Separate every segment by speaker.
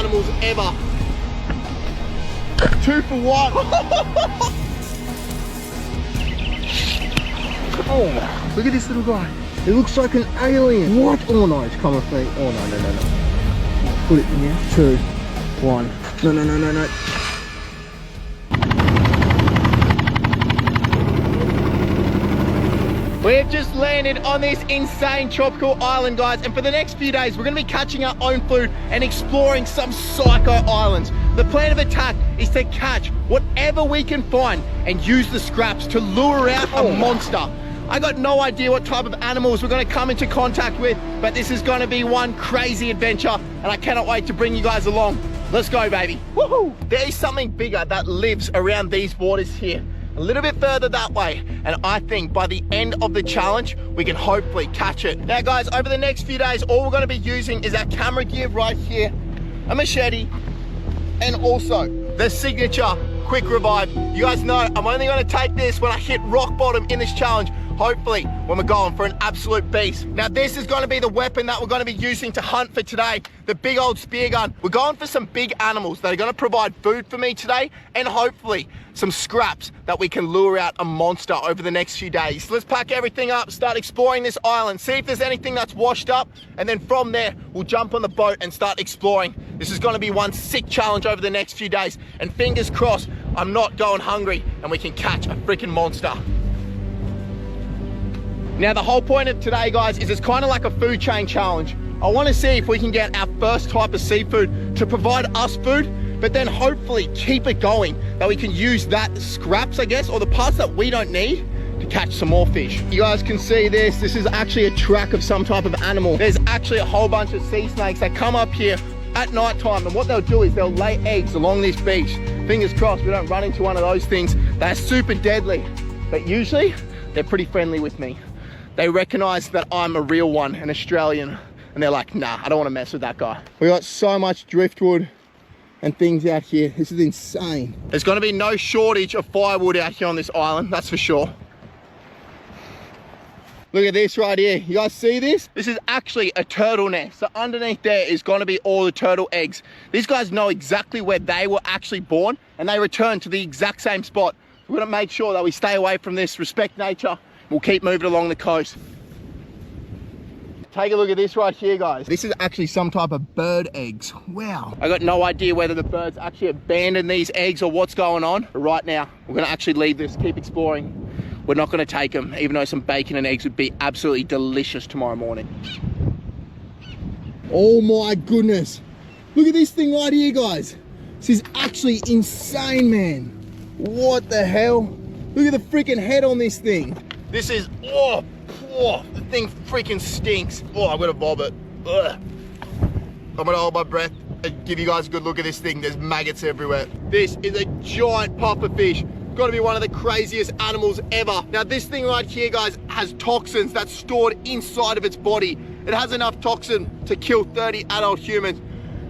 Speaker 1: animals ever. 2 for 1. Oh, look at this little guy. It looks like an alien. What? Oh no, it's coming for me. Oh no. Put it in here. 2, 1. No. We've just landed on this insane tropical island, guys, and for the next few days we're going to be catching our own food and exploring some psycho islands. The plan of attack is to catch whatever we can find and use the scraps to lure out a monster. I got no idea what type of animals we're going to come into contact with, but this is going to be one crazy adventure and I cannot wait to bring you guys along. Let's go, baby. Woohoo! There is something bigger that lives around these waters here, a little bit further that way, and I think by the end of the challenge we can hopefully catch it. Now guys, over the next few days all we're going to be using is our camera gear right here, a machete, and also the signature quick revive. You guys know I'm only going to take this when I hit rock bottom in this challenge, hopefully when we're going for an absolute beast. Now this is going to be the weapon that we're going to be using to hunt for today, the big old spear gun. We're going for some big animals that are going to provide food for me today, and hopefully some scraps that we can lure out a monster over the next few days. Let's pack everything up, start exploring this island, see if there's anything that's washed up, and then from there we'll jump on the boat and start exploring. This is going to be one sick challenge over the next few days, and fingers crossed I'm not going hungry and we can catch a freaking monster. Now the whole point of today, guys, is it's kind of like a food chain challenge. I want to see if we can get our first type of seafood to provide us food, but then hopefully keep it going, that we can use that scraps, I guess, or the parts that we don't need to catch some more fish. You guys can see this. This is actually a track of some type of animal. There's actually a whole bunch of sea snakes that come up here at night time, and what they'll do is they'll lay eggs along this beach. Fingers crossed we don't run into one of those things. They're super deadly, but usually they're pretty friendly with me. They recognize that I'm a real one, an Australian, and they're like, nah, I don't want to mess with that guy. We got so much driftwood and things out here. This is insane. There's going to be no shortage of firewood out here on this island, that's for sure. Look at this right here. You guys see this? This is actually a turtle nest. So underneath there is going to be all the turtle eggs. These guys know exactly where they were actually born, and they return to the exact same spot. We're going to make sure that we stay away from this, respect nature. We'll keep moving along the coast. Take a look at this right here, guys. This is actually some type of bird eggs. Wow. I got no idea whether the birds actually abandoned these eggs or what's going on. But right now, we're gonna actually leave this, keep exploring. We're not gonna take them, even though some bacon and eggs would be absolutely delicious tomorrow morning. Oh my goodness. Look at this thing right here, guys. This is actually insane, man. What the hell? Look at the freaking head on this thing. This is, oh, the thing freaking stinks. Oh, I'm gonna vomit. Ugh. I'm gonna hold my breath and give you guys a good look at this thing. There's maggots everywhere. This is a giant puffer fish. Gotta be one of the craziest animals ever. Now this thing right here, guys, has toxins that's stored inside of its body. It has enough toxin to kill 30 adult humans.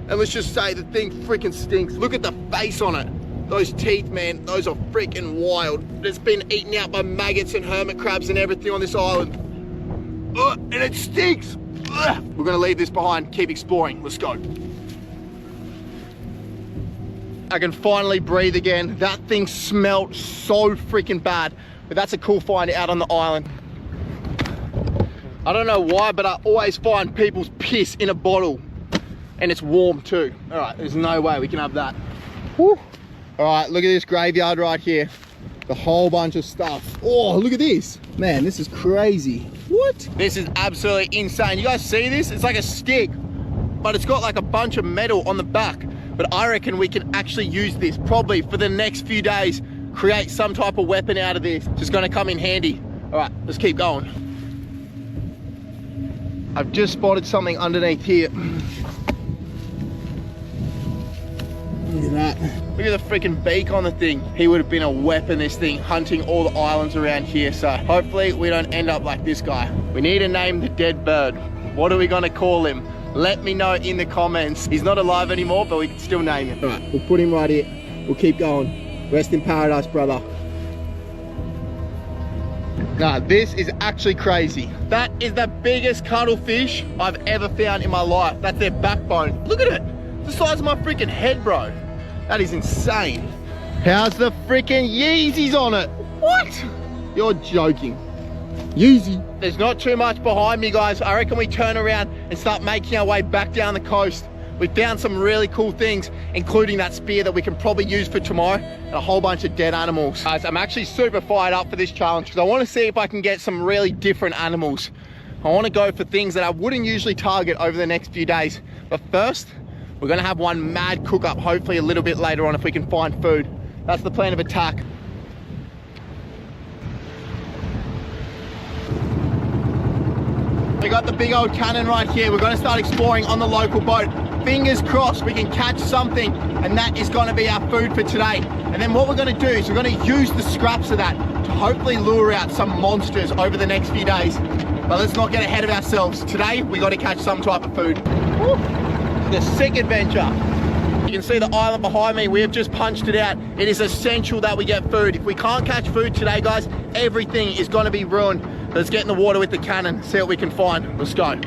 Speaker 1: And let's just say the thing freaking stinks. Look at the face on it. Those teeth, man, those are freaking wild. It's been eaten out by maggots and hermit crabs and everything on this island. Ugh, and it stinks. Ugh. We're gonna leave this behind, keep exploring. Let's go. I can finally breathe again. That thing smelled so freaking bad, but that's a cool find out on the island. I don't know why, but I always find people's piss in a bottle, and it's warm too. All right, there's no way we can have that. Whew. All right, look at this graveyard right here. A whole bunch of stuff. Oh, look at this. Man, this is crazy. What? This is absolutely insane. You guys see this? It's like a stick, but it's got like a bunch of metal on the back. But I reckon we can actually use this probably for the next few days, create some type of weapon out of this. It's gonna come in handy. All right, let's keep going. I've just spotted something underneath here. Look at that. Look at the freaking beak on the thing. He would have been a weapon, this thing, hunting all the islands around here. So hopefully we don't end up like this guy. We need to name the dead bird. What are we gonna call him? Let me know in the comments. He's not alive anymore, but we can still name him. All right, we'll put him right here. We'll keep going. Rest in paradise, brother. Nah, this is actually crazy. That is the biggest cuttlefish I've ever found in my life. That's their backbone. Look at it. It's the size of my freaking head, bro. That is insane. How's the freaking Yeezys on it? What? You're joking. Yeezy. There's not too much behind me, guys. I reckon we turn around and start making our way back down the coast. We found some really cool things, including that spear that we can probably use for tomorrow and a whole bunch of dead animals. Guys, I'm actually super fired up for this challenge because I want to see if I can get some really different animals. I want to go for things that I wouldn't usually target over the next few days. But first, we're going to have one mad cook up, hopefully a little bit later on if we can find food. That's the plan of attack. We got the big old cannon right here. We're going to start exploring on the local boat. Fingers crossed we can catch something, and that is going to be our food for today. And then what we're going to do is we're going to use the scraps of that to hopefully lure out some monsters over the next few days. But let's not get ahead of ourselves. Today, we got to catch some type of food. Woo. It's a sick adventure. You can see the island behind me. We have just punched it out. It is essential that we get food. If we can't catch food today, guys, everything is going to be ruined. Let's get in the water with the cannon, see what we can find. Let's go.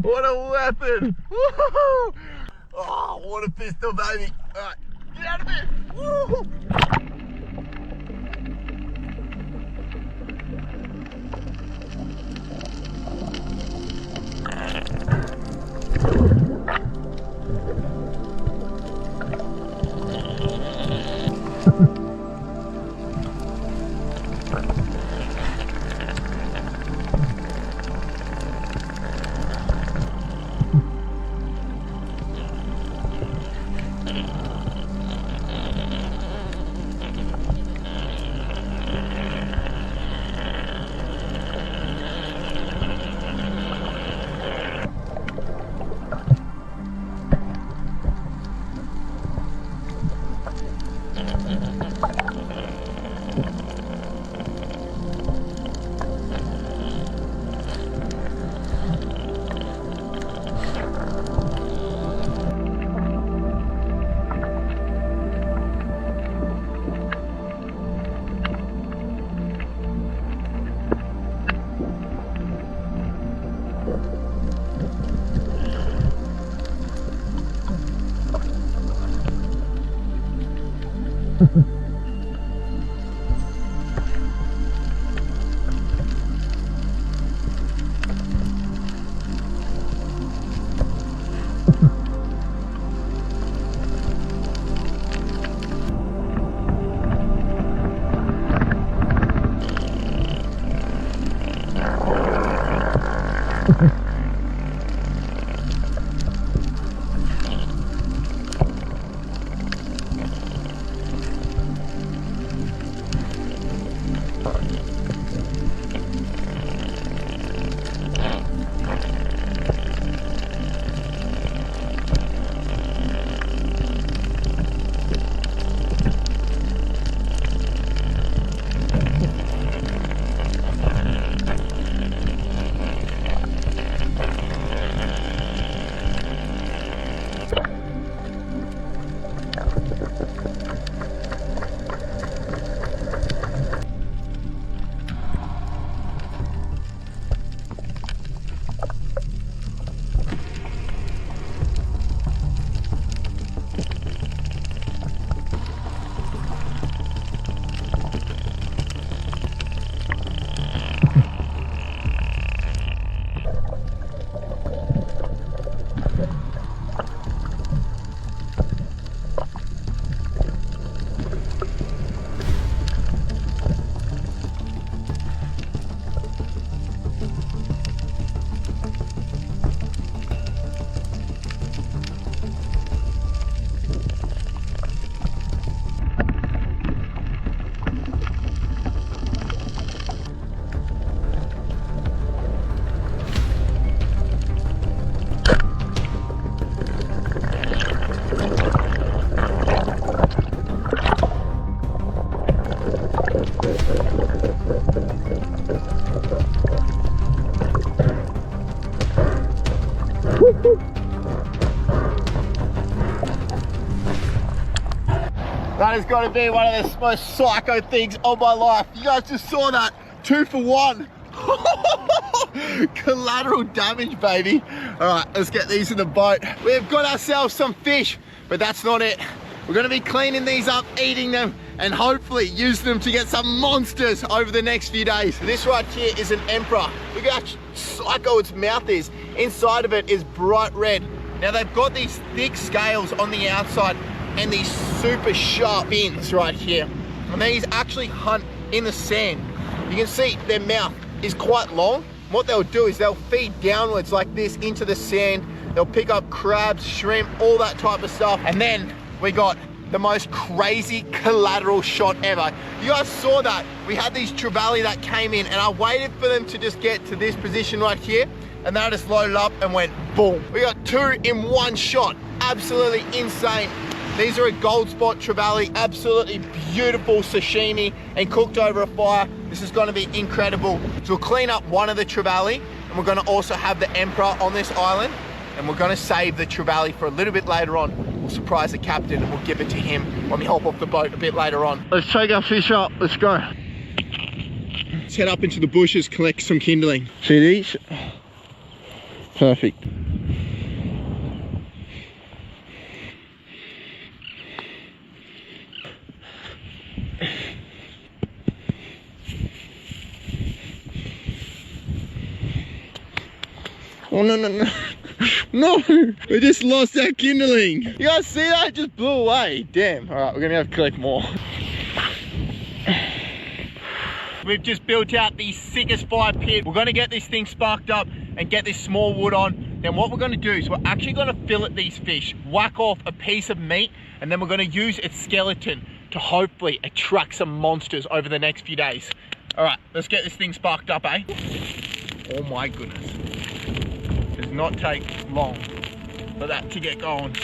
Speaker 1: What a weapon! Woo-hoo! Oh, what a pistol, baby! All right, get out of there! Woo-hoo! That has got to be one of the most psycho things of my life. You guys just saw that. 2 for 1. Collateral damage, baby. All right, let's get these in the boat. We've got ourselves some fish, but that's not it. We're going to be cleaning these up, eating them, and hopefully use them to get some monsters over the next few days. This right here is an emperor. Look at how psycho its mouth is. Inside of it is bright red. Now they've got these thick scales on the outside and these super sharp fins right here. And these actually hunt in the sand. You can see their mouth is quite long. What they'll do is they'll feed downwards like this into the sand. They'll pick up crabs, shrimp, all that type of stuff. And then we got the most crazy collateral shot ever. You guys saw that. We had these trevally that came in and I waited for them to just get to this position right here, and they just loaded up and went boom. We got 2 in 1 shot. Absolutely insane. These are a gold spot trevally, absolutely beautiful sashimi and cooked over a fire. This is gonna be incredible. So we'll clean up one of the trevally and we're gonna also have the emperor on this island, and we're gonna save the trevally for a little bit later on. We'll surprise the captain and we'll give it to him when we hop off the boat a bit later on. Let's take our fish up, let's go. Let's head up into the bushes, collect some kindling. See these? Perfect. Oh no, no, no. No, we just lost our kindling. You guys see that? It just blew away. Damn. All right, we're gonna have to collect more. We've just built out the sickest fire pit. We're gonna get this thing sparked up and get this small wood on. Then what we're gonna do is we're actually gonna fillet these fish, whack off a piece of meat, and then we're gonna use its skeleton to hopefully attract some monsters over the next few days. All right, let's get this thing sparked up, eh? Oh my goodness. Does not take long for that to get going.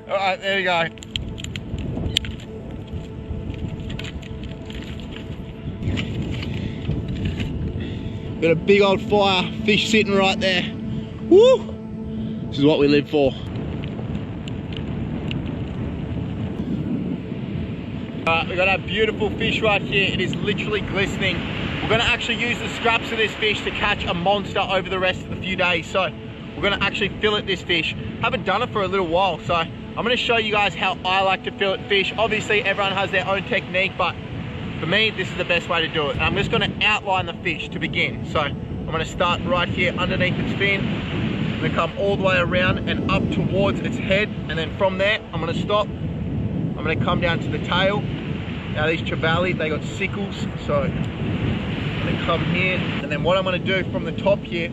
Speaker 1: All right, there you go. Got a big old fire, fish sitting right there. Woo! This is what we live for. We've got our beautiful fish right here. It is literally glistening. We're gonna actually use the scraps of this fish to catch a monster over the rest of the few days. So we're gonna actually fillet this fish. Haven't done it for a little while, so I'm gonna show you guys how I like to fillet fish. Obviously everyone has their own technique, but for me, this is the best way to do it. And I'm just gonna outline the fish to begin. So I'm gonna start right here underneath its fin. I'm gonna come all the way around and up towards its head. And then from there, I'm gonna stop. I'm gonna come down to the tail. Now these trevally, they got sickles, so I'm gonna come here. And then what I'm gonna do from the top here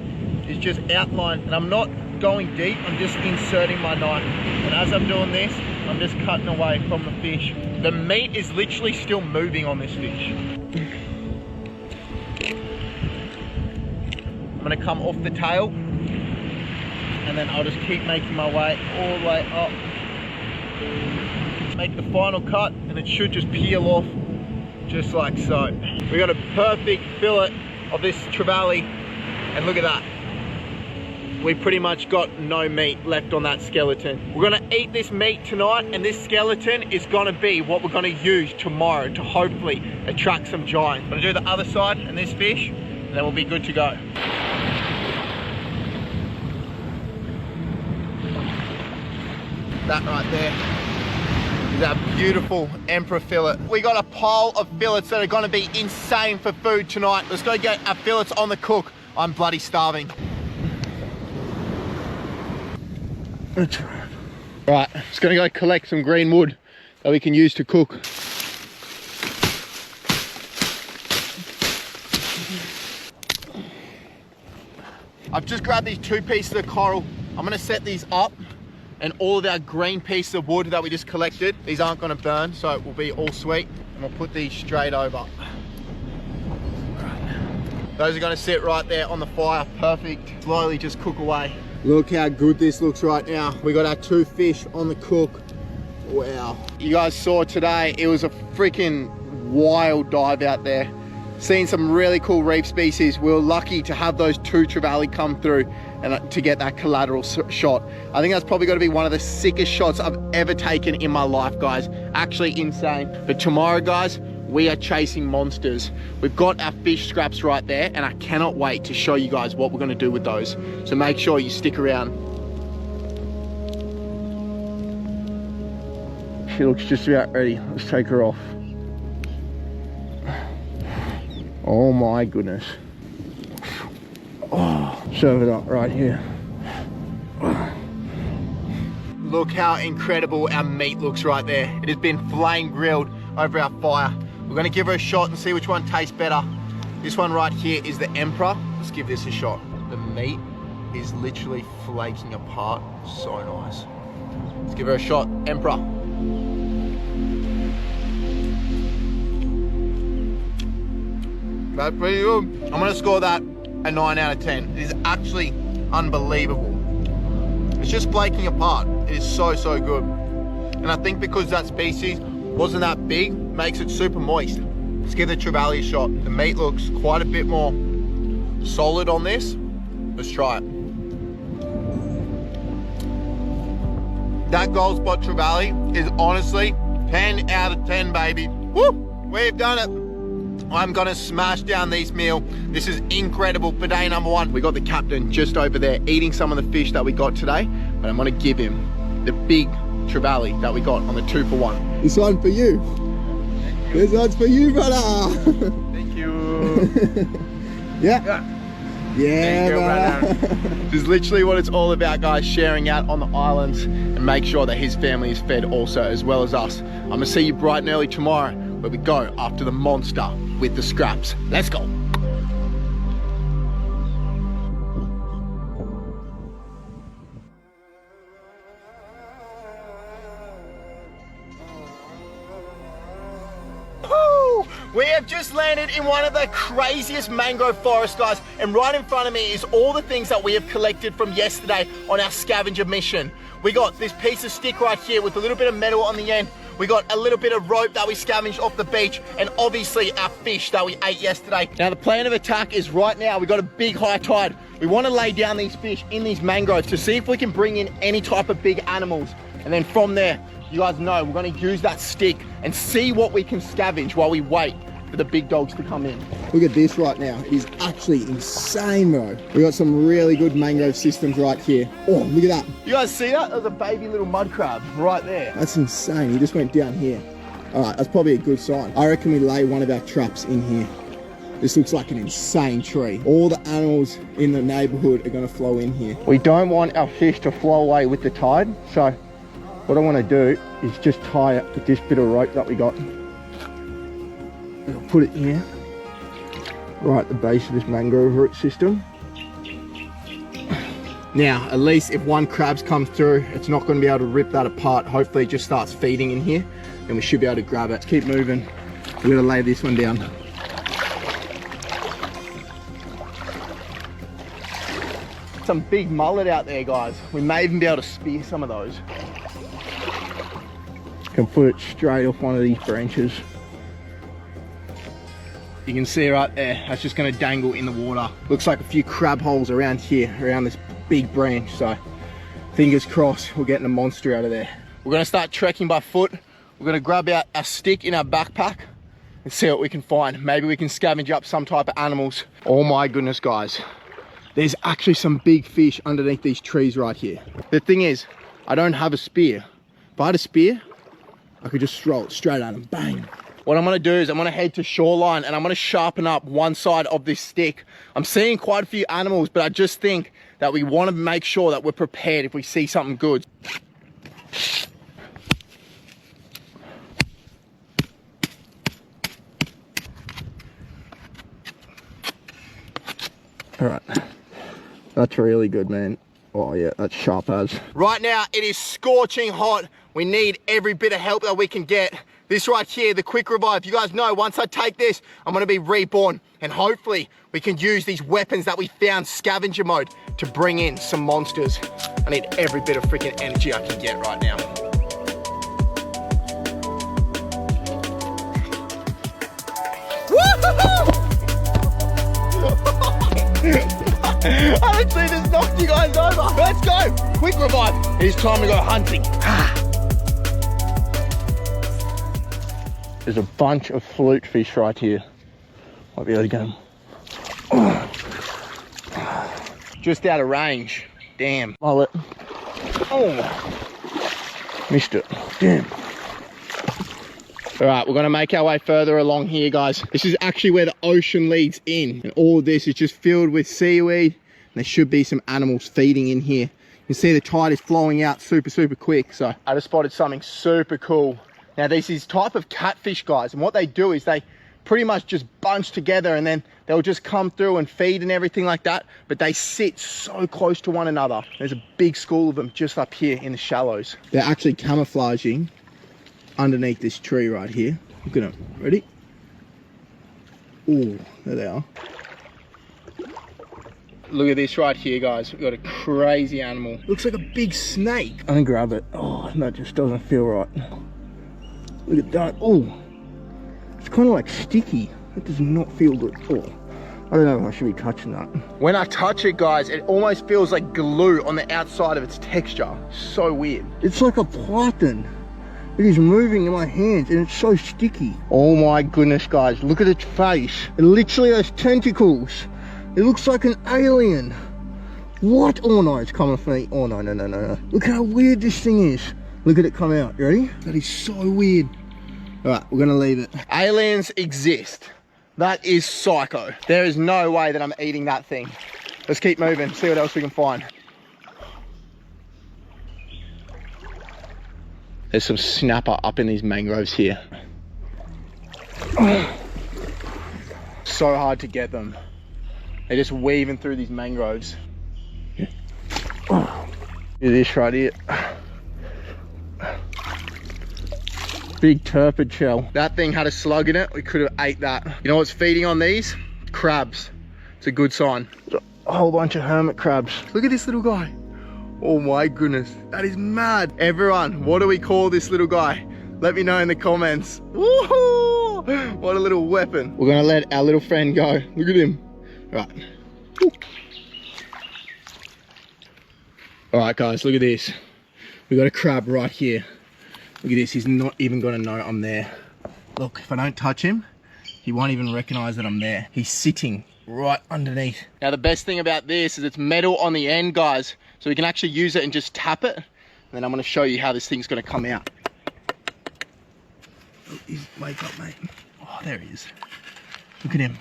Speaker 1: is just outline, and I'm not going deep, I'm just inserting my knife. And as I'm doing this, I'm just cutting away from the fish. The meat is literally still moving on this fish. I'm gonna come off the tail, and then I'll just keep making my way all the way up. Make the final cut, and it should just peel off just like so. We got a perfect fillet of this trevally, and look at that. We pretty much got no meat left on that skeleton. We're gonna eat this meat tonight, and this skeleton is gonna be what we're gonna use tomorrow to hopefully attract some giants. I'm gonna do the other side and this fish, and then we'll be good to go. That right there is our beautiful emperor fillet. We got a pile of fillets that are gonna be insane for food tonight. Let's go get our fillets on the cook. I'm bloody starving. Right, just gonna go collect some green wood that we can use to cook. I've just grabbed these 2 pieces of coral. I'm gonna set these up, and all of our green pieces of wood that we just collected, these aren't gonna burn, so it will be all sweet. And we'll put these straight over. Those are gonna sit right there on the fire, perfect. Slowly just cook away. Look how good this looks right now. We got our 2 fish on the cook. Wow. You guys saw today, it was a freaking wild dive out there. seeing some really cool reef species. We were lucky to have those 2 trevally come through and to get that collateral shot. I think that's probably got to be one of the sickest shots I've ever taken in my life, guys. Actually insane. But tomorrow, guys, we are chasing monsters. We've got our fish scraps right there, and I cannot wait to show you guys what we're going to do with those. So make sure you stick around. She looks just about ready. Let's take her off. Oh my goodness. Oh, serve it up right here. Look how incredible our meat looks right there. It has been flame grilled over our fire. We're gonna give her a shot and see which one tastes better. This one right here is the Emperor. Let's give this a shot. The meat is literally flaking apart. So nice. Let's give her a shot. Emperor. That's pretty good. I'm gonna score that a 9 out of 10. It is actually unbelievable. It's just flaking apart. It is so, so good. And I think because that species wasn't that big, makes it super moist. Let's give the trevally a shot. The meat looks quite a bit more solid on this. Let's try it. That gold spot trevally is honestly 10 out of 10, baby. Woo! We've done it. I'm gonna smash down this meal. This is incredible for day number 1. We got the captain just over there eating some of the fish that we got today, but I'm gonna give him the big trevally that we got on the 2-for-1. This one for you. This one's for you, brother. Thank you. Yeah. Yeah, brother. This is literally what it's all about, guys, sharing out on the islands and make sure that his family is fed also, as well as us. I'm gonna see you bright and early tomorrow where we go after the monster with the scraps. Let's go. We have just landed in one of the craziest mangrove forests, guys, and right in front of me is all the things that we have collected from yesterday on our scavenger mission. We got this piece of stick right here with a little bit of metal on the end. We got a little bit of rope that we scavenged off the beach, and obviously our fish that we ate yesterday. Now the plan of attack is right now, we got a big high tide. We want to lay down these fish in these mangroves to see if we can bring in any type of big animals. And then from there, you guys know we're going to use that stick and see what we can scavenge while we wait for the big dogs to come in. Look at this right now. It is actually insane, bro. We got some really good mangrove systems right here. Oh, look at that. You guys see that? There's a baby little mud crab right there. That's insane. He just went down here. All right, that's probably a good sign. I reckon we lay one of our traps in here. This looks like an insane tree. All the animals in the neighborhood are going to flow in here. We don't want our fish to flow away with the tide, so what I want to do is just tie it with this bit of rope that we got. I'll put it here, right at the base of this mangrove root system. Now, at least if one crab's come through, it's not going to be able to rip that apart. Hopefully it just starts feeding in here, and we should be able to grab it. Let's keep moving. We're going to lay this one down. Some big mullet out there, guys. We may even be able to spear some of those. Can put it straight off one of these branches. You can see right there, that's just going to dangle in the water. Looks like a few crab holes around here, around this big branch. So fingers crossed we're getting a monster out of there. We're going to start trekking by foot. We're going to grab out a stick in our backpack and see what we can find. Maybe we can scavenge up some type of animals. Oh my goodness, guys. There's actually some big fish underneath these trees right here. The thing is, I don't have a spear. If I had a spear, I could just throw it straight at them, bang. What I'm gonna do is I'm gonna head to shoreline and I'm gonna sharpen up one side of this stick. I'm seeing quite a few animals, but I just think that we wanna make sure that we're prepared if we see something good. All right, that's really good, man. Oh yeah, that's sharp as. Right now, it is scorching hot. We need every bit of help that we can get. This right here, the quick revive. You guys know, once I take this, I'm gonna be reborn. And hopefully, we can use these weapons that we found scavenger mode to bring in some monsters. I need every bit of freaking energy I can get right now. Woo-hoo-hoo! Honestly, this knocked you guys over. Let's go. Quick revive. It's time to go hunting. There's a bunch of flute fish right here. Might be able to get them. Just out of range. Damn. Mullet. Oh. Missed it. Damn. All right, we're gonna make our way further along here, guys. This is actually where the ocean leads in. And all of this is just filled with seaweed. And there should be some animals feeding in here. You can see the tide is flowing out super, super quick. So I just spotted something super cool. Now this is type of catfish, guys. And what they do is they pretty much just bunch together and then they'll just come through and feed and everything like that. But they sit so close to one another. There's a big school of them just up here in the shallows. They're actually camouflaging underneath this tree right here. Look at them. Ready? Oh, there they are. Look at this right here, guys. We've got a crazy animal. Looks like a big snake. I'm gonna grab it. Oh, that just doesn't feel right. Look at that. Oh, it's kind of like sticky. It does not feel good. Oh, I don't know if I should be touching that. When I touch it, guys, it almost feels like glue on the outside of its texture. So weird. It's like a python. It is moving in my hands and it's so sticky. Oh my goodness, guys, look at its face. It literally has tentacles. It looks like an alien. What? Oh no, it's coming for me. Oh no, no, no, no, no. Look how weird this thing is. Look at it come out, you ready? That is so weird. All right, we're gonna leave it. Aliens exist. That is psycho. There is no way that I'm eating that thing. Let's keep moving, see what else we can find. There's some snapper up in these mangroves here. So hard to get them. They're just weaving through these mangroves. Look at this right here. Big turpid shell. That thing had a slug in it. We could have ate that. You know what's feeding on these? Crabs. It's a good sign. A whole bunch of hermit crabs. Look at this little guy. Oh my goodness, that is mad. Everyone, what do we call this little guy? Let me know in the comments. Woohoo! What a little weapon. We're gonna let our little friend go. Look at him. Right. All right, guys, look at this. We got a crab right here. Look at this, he's not even gonna know I'm there. Look, if I don't touch him, he won't even recognize that I'm there. He's sitting right underneath. Now the best thing about this is it's metal on the end, guys, so we can actually use it and just tap it, and then I'm going to show you how this thing's going to come out. Oh, wake up, mate. Oh, there he is. Look at him.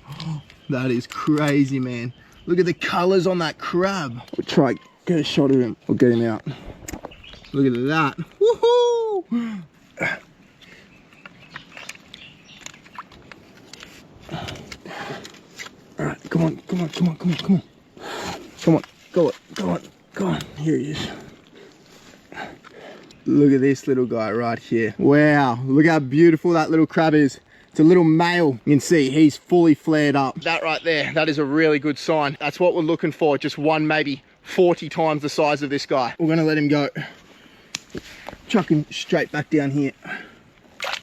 Speaker 1: Oh, that is crazy, man. Look at the colors on that crab. We'll try get a shot of him. We'll get him out. Look at that. Woohoo! All right, come on, come on, come on, come on, come on. Come on, go on, go on, go on. Here he is. Look at this little guy right here. Wow, look how beautiful that little crab is. It's a little male. You can see he's fully flared up. That right there, that is a really good sign. That's what we're looking for. Just one, maybe 40 times the size of this guy. We're gonna let him go. Chuck him straight back down here.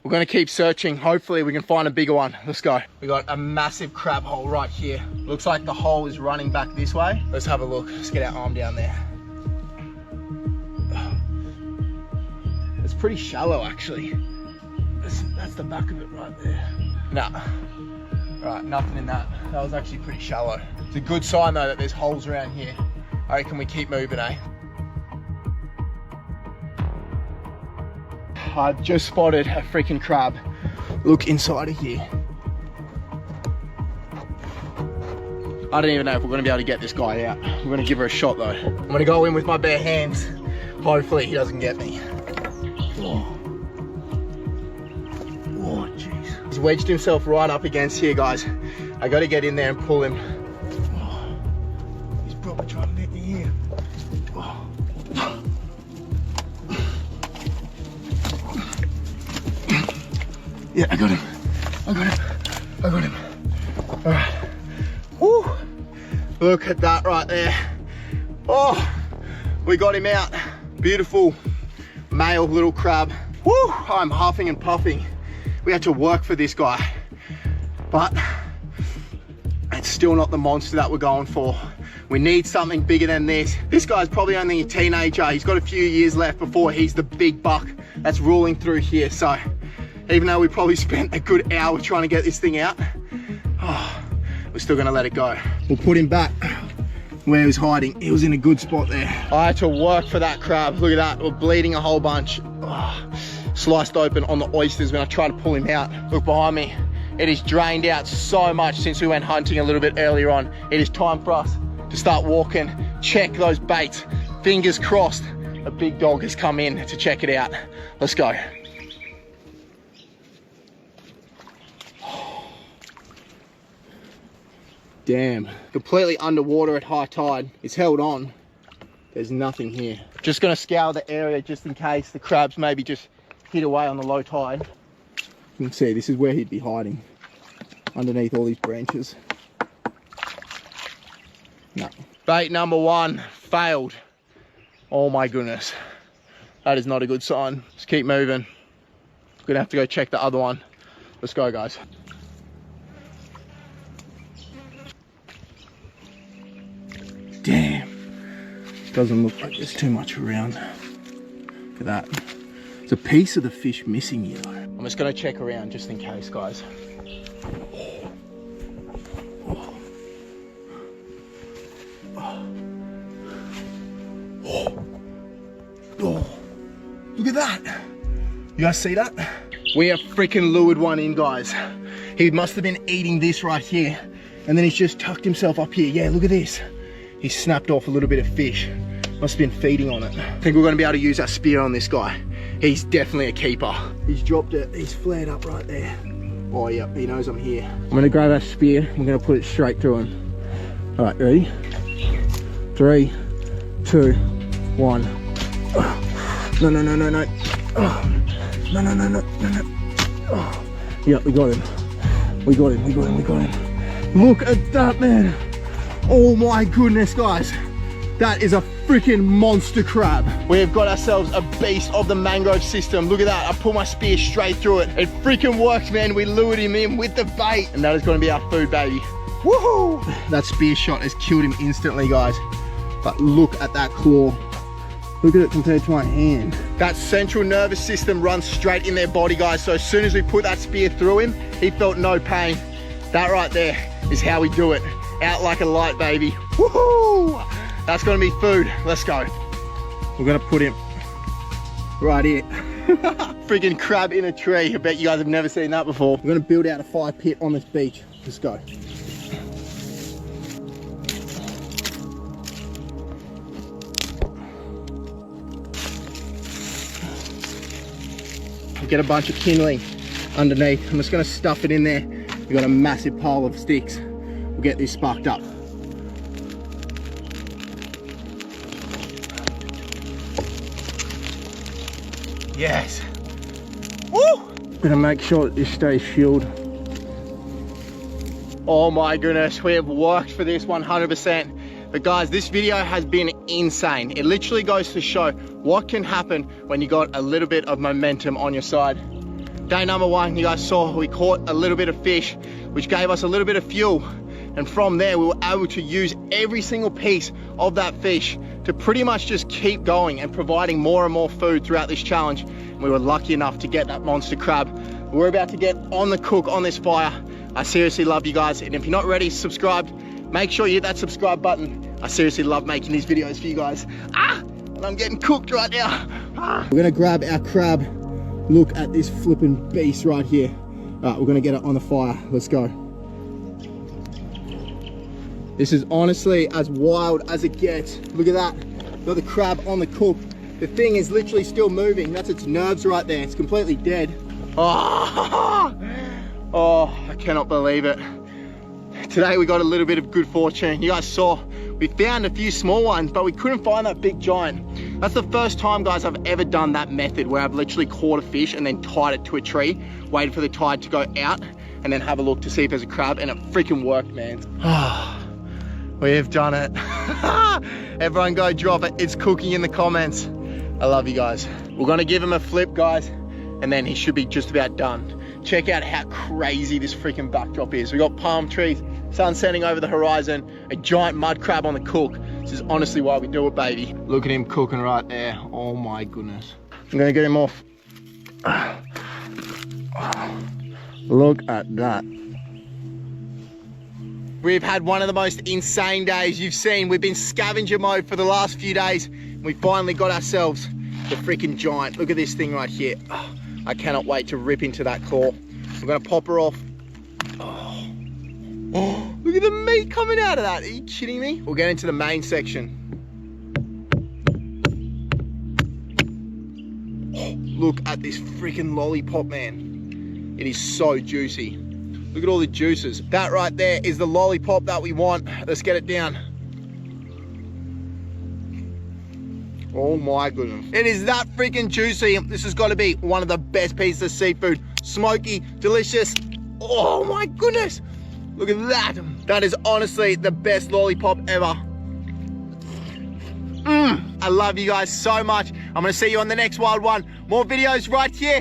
Speaker 1: We're gonna keep searching. Hopefully we can find a bigger one. Let's go. We got a massive crab hole right here. Looks like the hole is running back this way. Let's have a look. Let's get our arm down there. It's pretty shallow actually. That's the back of it right there. Nah. Right, nothing in that. That was actually pretty shallow. It's a good sign though that there's holes around here. I reckon we keep moving, eh? I just spotted a freaking crab. Look inside of here. I don't even know if we're gonna be able to get this guy out. We're gonna give her a shot though. I'm gonna go in with my bare hands. Hopefully he doesn't get me. Oh, jeez. He's wedged himself right up against here, guys. I gotta get in there and pull him. Oh, he's probably trying to get me here. Oh. Yeah, I got him. I got him. I got him. All right. Woo. Look at that right there. Oh, we got him out. Beautiful male little crab. Woo, I'm huffing and puffing. We had to work for this guy, but it's still not the monster that we're going for. We need something bigger than this. This guy's probably only a teenager. He's got a few years left before he's the big buck that's ruling through here. So even though we probably spent a good hour trying to get this thing out, we're still gonna let it go. We'll put him back where he was hiding. He was in a good spot there. I had to work for that crab. Look at that, we're bleeding a whole bunch. Sliced open on the oysters when I tried to pull him out. Look behind me. It is drained out so much since we went hunting a little bit earlier on. It is time for us to start walking, check those baits. Fingers crossed, a big dog has come in to check it out. Let's go. Damn, completely underwater at high tide. It's held on. There's nothing here. Just gonna scour the area just in case the crabs maybe just hid away on the low tide. You can see this is where he'd be hiding, underneath all these branches. No. Bait number one failed. Oh my goodness. That is not a good sign. Just keep moving. Gonna have to go check the other one. Let's go, guys. Damn. Doesn't look like there's too much around. Look at that. There's a piece of the fish missing here though. I'm just gonna check around just in case, guys. Look at that. You guys see that? We have freaking lured one in, guys. He must have been eating this right here. And then he's just tucked himself up here. Yeah, look at this. He snapped off a little bit of fish. Must have been feeding on it. I think we're gonna be able to use our spear on this guy. He's definitely a keeper. He's dropped it, he's flared up right there. Oh yeah, he knows I'm here. I'm gonna grab our spear, I'm gonna put it straight through him. All right, ready? 3, 2, 1. No, no, no, no, no. No, no, no, no, no, no. Yeah, we got him. We got him, we got him, we got him. Look at that, man. Oh my goodness, guys. That is a freaking monster crab. We have got ourselves a beast of the mangrove system. Look at that, I put my spear straight through it. It freaking worked, man. We lured him in with the bait. And that is gonna be our food, baby. Woohoo! That spear shot has killed him instantly, guys. But look at that claw. Look at it compared to my hand. That central nervous system runs straight in their body, guys. So as soon as we put that spear through him, he felt no pain. That right there is how we do it. Out like a light, baby. Woohoo! That's gonna be food. Let's go. We're gonna put him right here. Friggin' crab in a tree. I bet you guys have never seen that before. We're gonna build out a fire pit on this beach. Let's go. Get a bunch of kindling underneath. I'm just gonna stuff it in there. We've got a massive pile of sticks. We'll get this sparked up. Yes. Woo! Gonna make sure that this stays shielded. Oh my goodness, we have worked for this 100%. But guys, this video has been insane. It literally goes to show what can happen when you got a little bit of momentum on your side. Day number one, you guys saw we caught a little bit of fish, which gave us a little bit of fuel. And from there, we were able to use every single piece of that fish to pretty much just keep going and providing more and more food throughout this challenge. And we were lucky enough to get that monster crab. We're about to get on the cook on this fire. I seriously love you guys. And if you're not already subscribed, make sure you hit that subscribe button. I seriously love making these videos for you guys. And I'm getting cooked right now. We're gonna grab our crab. Look at this flipping beast right here. All right, we're gonna get it on the fire. Let's go. This is honestly as wild as it gets. Look at that. Got the crab on the cook. The thing is literally still moving. That's its nerves right there. It's completely dead. Oh, I cannot believe it. Today we got a little bit of good fortune. You guys saw we found a few small ones, but we couldn't find that big giant. That's the first time, guys, I've ever done that method where I've literally caught a fish and then tied it to a tree, waited for the tide to go out, and then have a look to see if there's a crab, and it freaking worked, man. We have done it. Everyone go drop it. It's cooking in the comments. I love you guys. We're gonna give him a flip, guys, and then he should be just about done. Check out how crazy this freaking backdrop is. We got palm trees Sun's setting over the horizon, a giant mud crab on the cook. This is honestly why we do it, baby. Look at him cooking right there. Oh my goodness. I'm gonna get him off. Look at that. We've had one of the most insane days you've seen. We've been scavenger mode for the last few days. We finally got ourselves the freaking giant. Look at this thing right here. Oh, I cannot wait to rip into that claw. We're gonna pop her off. Oh, look at the meat coming out of that. Are you kidding me? We'll get into the main section. Oh, look at this freaking lollipop, man. It is so juicy. Look at all the juices. That right there is the lollipop that we want. Let's get it down. Oh my goodness. It is that freaking juicy. This has got to be one of the best pieces of seafood. Smoky, delicious. Oh my goodness. Look at that. That is honestly the best lollipop ever. I love you guys so much. I'm going to see you on the next wild one. More videos right here.